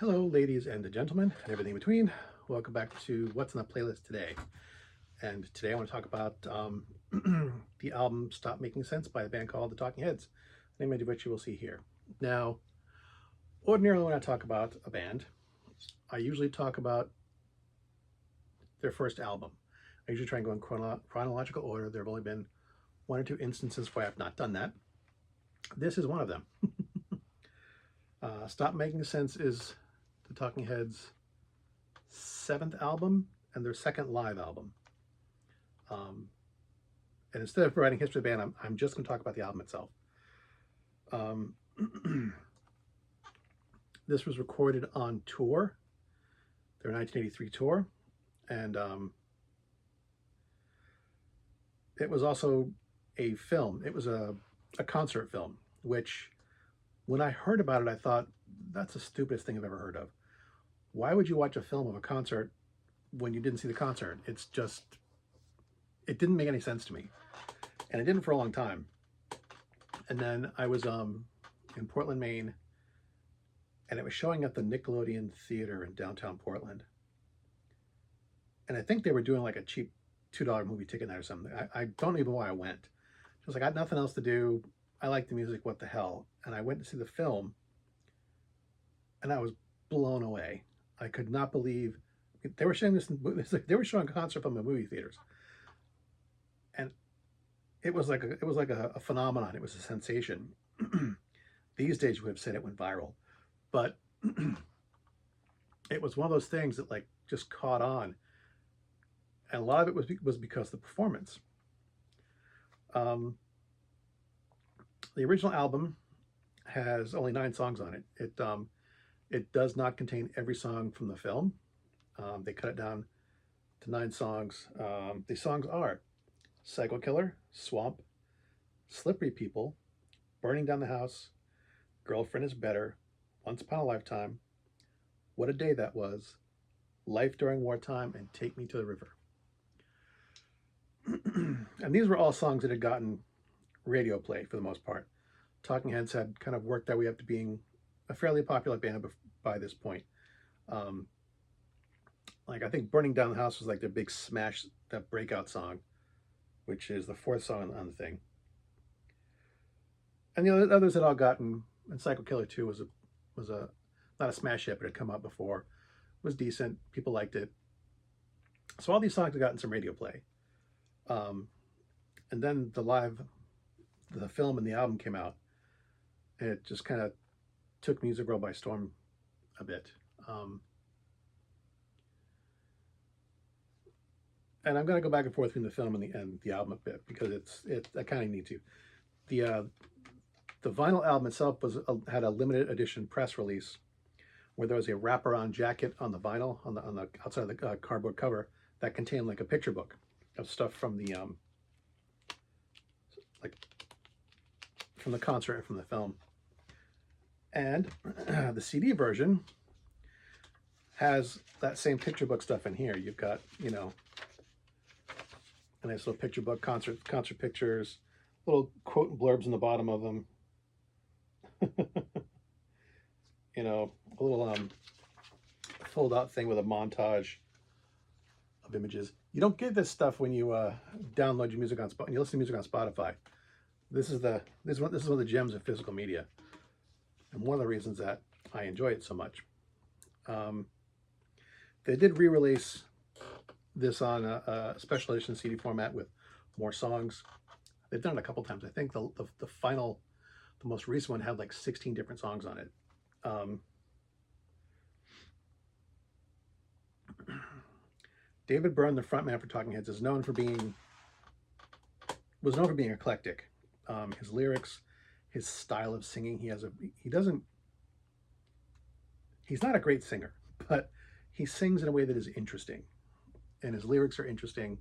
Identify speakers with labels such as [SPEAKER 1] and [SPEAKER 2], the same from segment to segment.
[SPEAKER 1] Hello, ladies and gentlemen, and everything in between. Welcome back to What's on the Playlist today. And today I want to talk about the album Stop Making Sense by a band called The Talking Heads, the name of which you will see here. Now, ordinarily when I talk about a band, I usually talk about their first album. I usually try and go in chronological order. There have only been one or two instances where I've not done that. This is one of them. Stop Making Sense is the Talking Heads' seventh album and their second live album. And instead of providing history of the band, I'm just going to talk about the album itself. This was recorded on tour, their 1983 tour, and it was also a film. It was a concert film, which when I heard about it, I thought, that's the stupidest thing I've ever heard of. Why would you watch a film of a concert when you didn't see the concert? It's just, it didn't make any sense to me. And it didn't for a long time. And then I was in Portland, Maine, and it was showing at the Nickelodeon Theater in downtown Portland. And I think they were doing like a cheap $2 movie ticket night or something. I don't even know why I went. Just like, I had nothing else to do. I like the music, what the hell? And I went to see the film, and I was blown away. I could not believe they were showing this. They were showing a concert from the movie theaters, and it was like a phenomenon. It was a sensation. These days, we would have said it went viral, but it was one of those things that like just caught on, and a lot of it was because of the performance. The original album has only 9 songs on it. It does not contain every song from the film. They cut it down to 9 songs. The songs are Psycho Killer, Swamp, Slippery People, Burning Down the House, Girlfriend is Better, Once Upon a Lifetime, What a Day That Was, Life During Wartime, and Take Me to the River. And these were all songs that had gotten radio play for the most part. Talking Heads had kind of worked their way up to being a fairly popular band by this point. Like I think Burning Down the House was like their big smash, that breakout song, which is the 4th song on the thing. And the others had all gotten, and Psycho Killer 2 was a not a smash hit, but it had come out before. It was decent. People liked it. So all these songs had gotten some radio play. And then the film and the album came out, and it just kind of took music world by storm a bit. And I'm going to go back and forth between the film and the album a bit because I kind of need to. The vinyl album itself had a limited edition press release where there was a wraparound jacket on the vinyl on the outside of the cardboard cover that contained like a picture book of stuff from the from the concert and from the film. And the CD version has that same picture book stuff in here. You've got, a nice little picture book, concert pictures, little quote and blurbs in the bottom of them. A little fold out thing with a montage of images. You don't get this stuff when you download your music on Spotify. When you listen to music on Spotify. This is one of the gems of physical media, and one of the reasons that I enjoy it so much. They did re-release this on a special edition CD format with more songs. They've done it a couple times. I think the most recent one had like 16 different songs on it. David Byrne, the frontman for Talking Heads, was known for being eclectic. His lyrics, his style of singing. He's not a great singer, but he sings in a way that is interesting, and his lyrics are interesting.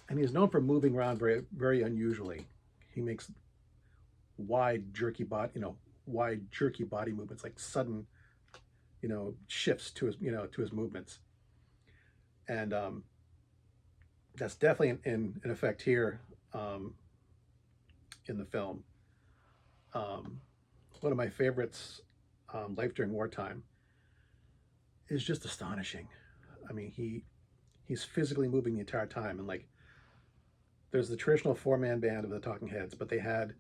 [SPEAKER 1] And he's known for moving around very, very unusually. He makes wide, jerky body movements, like sudden, shifts to his movements. And that's definitely in effect here in the film. One of my favorites Life During Wartime, is just astonishing. I mean, he's physically moving the entire time, and like there's the traditional four-man band of the Talking Heads, but they had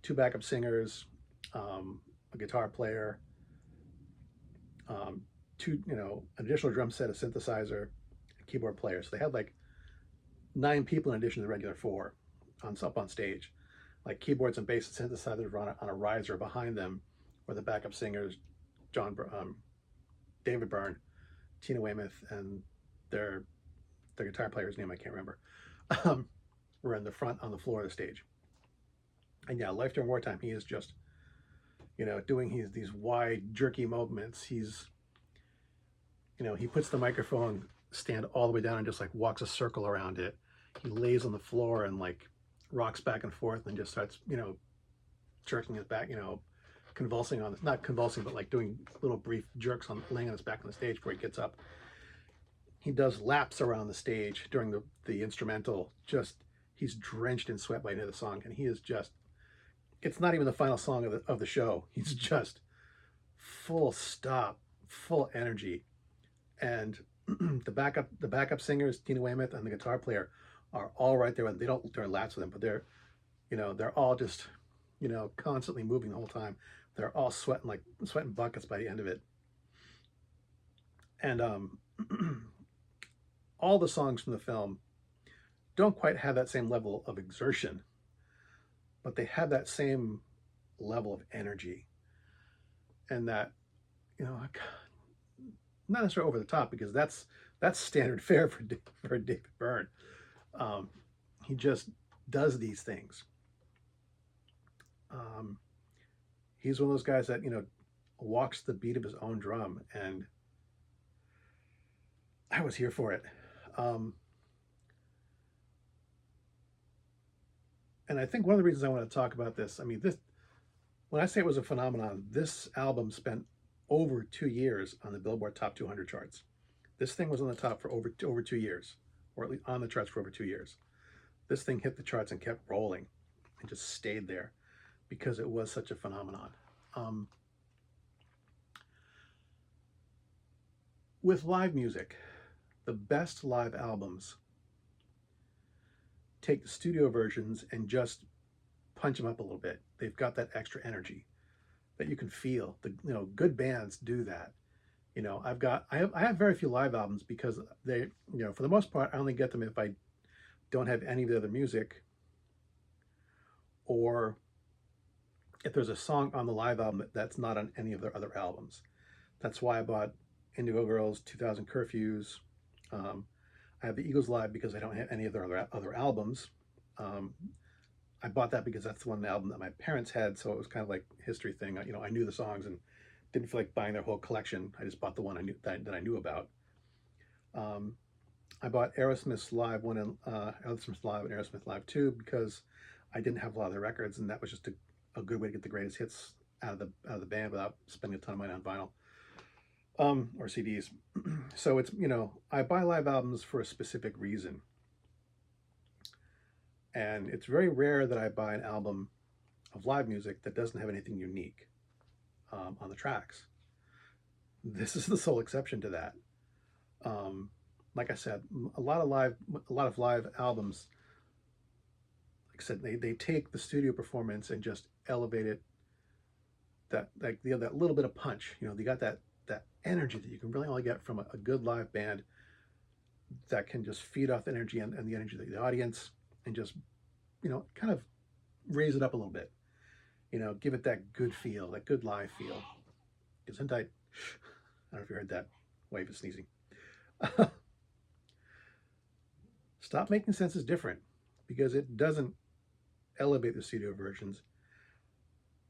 [SPEAKER 1] two backup singers, a guitar player, two, an additional drum set, a synthesizer, a keyboard player. So they had like 9 people in addition to the regular four up on stage, like keyboards and bass and synthesizers on a riser behind them, were the backup singers, David Byrne, Tina Weymouth, and their guitar player's name I can't remember. Were in the front on the floor of the stage. And yeah, Life During Wartime, he is just, doing these wide, jerky movements. He puts the microphone stand all the way down and just like walks a circle around it. He lays on the floor and like rocks back and forth and just starts, jerking his back, convulsing on, not convulsing, but like doing little brief jerks on laying on his back on the stage before he gets up. He does laps around the stage during the instrumental. Just, he's drenched in sweat by the end of the song, and he is just, it's not even the final song of the show. He's just full stop, full energy. And the backup singers, Tina Weymouth and the guitar player, are all right there. They don't during laps with them, but they're all just, constantly moving the whole time. They're all sweating buckets by the end of it. And all the songs from the film don't quite have that same level of exertion, but they have that same level of energy, and that, not necessarily over the top, because that's standard fare for David Byrne. He just does these things. He's one of those guys that walks the beat of his own drum, and I was here for it. And I think one of the reasons I want to talk about this, when I say it was a phenomenon, this album spent over 2 years on the Billboard Top 200 charts. This thing was on the top for over 2 years, or at least on the charts for over 2 years. This thing hit the charts and kept rolling and just stayed there because it was such a phenomenon. With live music, the best live albums take the studio versions and just punch them up a little bit. They've got that extra energy that you can feel. Good bands do that. I have very few live albums because they, for the most part, I only get them if I don't have any of the other music, or if there's a song on the live album that's not on any of their other albums. That's why I bought Indigo Girls, 2000 Curfews. I have the Eagles live because I don't have any of their other albums. I bought that because that's the one album that my parents had, so it was kind of like a history thing. I knew the songs and didn't feel like buying their whole collection. I just bought the one that I knew about. I bought Aerosmith's Live 1 and Aerosmith Live and Aerosmith Live 2 because I didn't have a lot of their records, and that was just a good way to get the greatest hits out of the band without spending a ton of money on vinyl or CDs. So it's, I buy live albums for a specific reason. And it's very rare that I buy an album of live music that doesn't have anything unique on the tracks. This is the sole exception to that. Like I said, a lot of live albums, like I said, they take the studio performance and just elevate it. That little bit of punch. They got that energy that you can really only get from a good live band, that can just feed off the energy and the energy of the audience, and just, kind of raise it up a little bit. Give it that good feel, that good live feel. Gesundheit. I don't know if you heard that wave of sneezing. Stop Making Sense is different because it doesn't elevate the studio versions.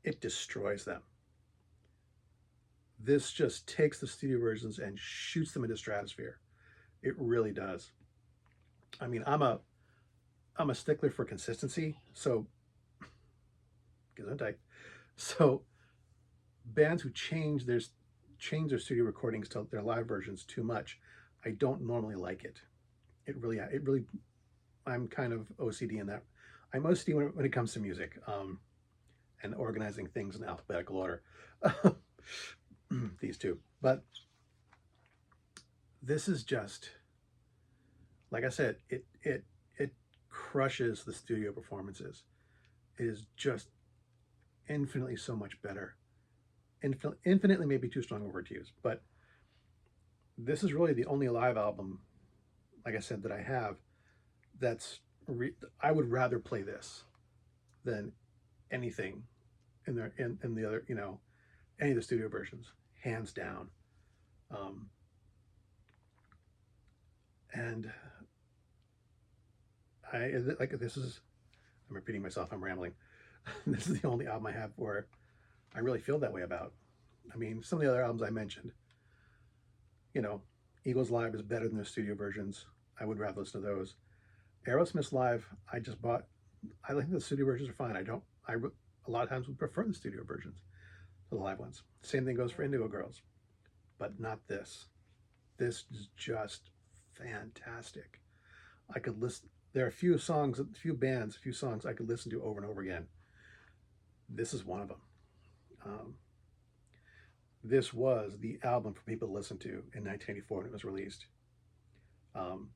[SPEAKER 1] It destroys them. This just takes the studio versions and shoots them into stratosphere. It really does. I'm a stickler for consistency, so Gesundheit. So bands who change their studio recordings to their live versions too much, I don't normally like it. It really, I'm kind of OCD in that. I'm OCD when it comes to music and organizing things in alphabetical order. these two. But this is just, like I said, it crushes the studio performances. It is just infinitely so much better. Infinitely may be too strong a word to use, but this is really the only live album, like I said, that I have that's I would rather play this than anything in the other, any of the studio versions, hands down. Um, and I like this is, I'm repeating myself, I'm rambling. This is the only album I have where I really feel that way about. I mean, some of the other albums I mentioned, you know, Eagles Live is better than the studio versions. I would rather listen to those. Aerosmith Live, I just bought. I think the studio versions are fine. I don't. A lot of times would prefer the studio versions to the live ones. Same thing goes for Indigo Girls, but not this. This is just fantastic. I could listen. There are a few songs, a few bands, a few songs I could listen to over and over again. This is one of them. Um, this was the album for people to listen to in 1984 when it was released. Um,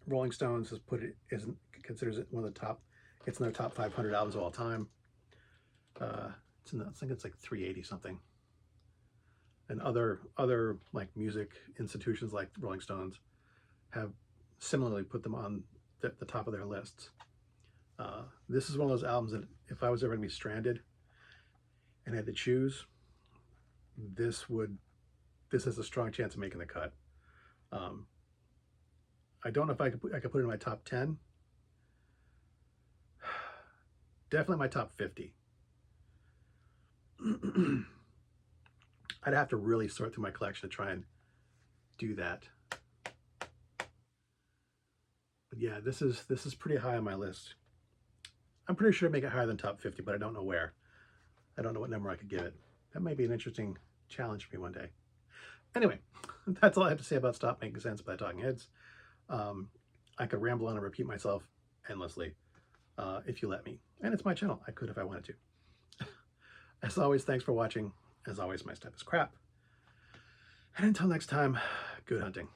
[SPEAKER 1] Rolling Stones has put it isn't considers it one of the top. It's in their top 500 albums of all time. I think it's like 380 something. And other like music institutions like Rolling Stones have similarly put them on the top of their lists. This is one of those albums that if I was ever going to be stranded and had to choose, this has a strong chance of making the cut. I don't know if I could put it in my top 10. Definitely my top 50. I'd have to really sort through my collection to try and do that. But yeah, this is pretty high on my list. I'm pretty sure I'd make it higher than top 50, but I don't know where. I don't know what number I could give it. That might be an interesting challenge for me one day. Anyway, that's all I have to say about Stop Making Sense by the Talking Heads. I could ramble on and repeat myself endlessly if you let me. And it's my channel. I could if I wanted to. As always, thanks for watching. As always, my stuff is crap. And until next time, good hunting.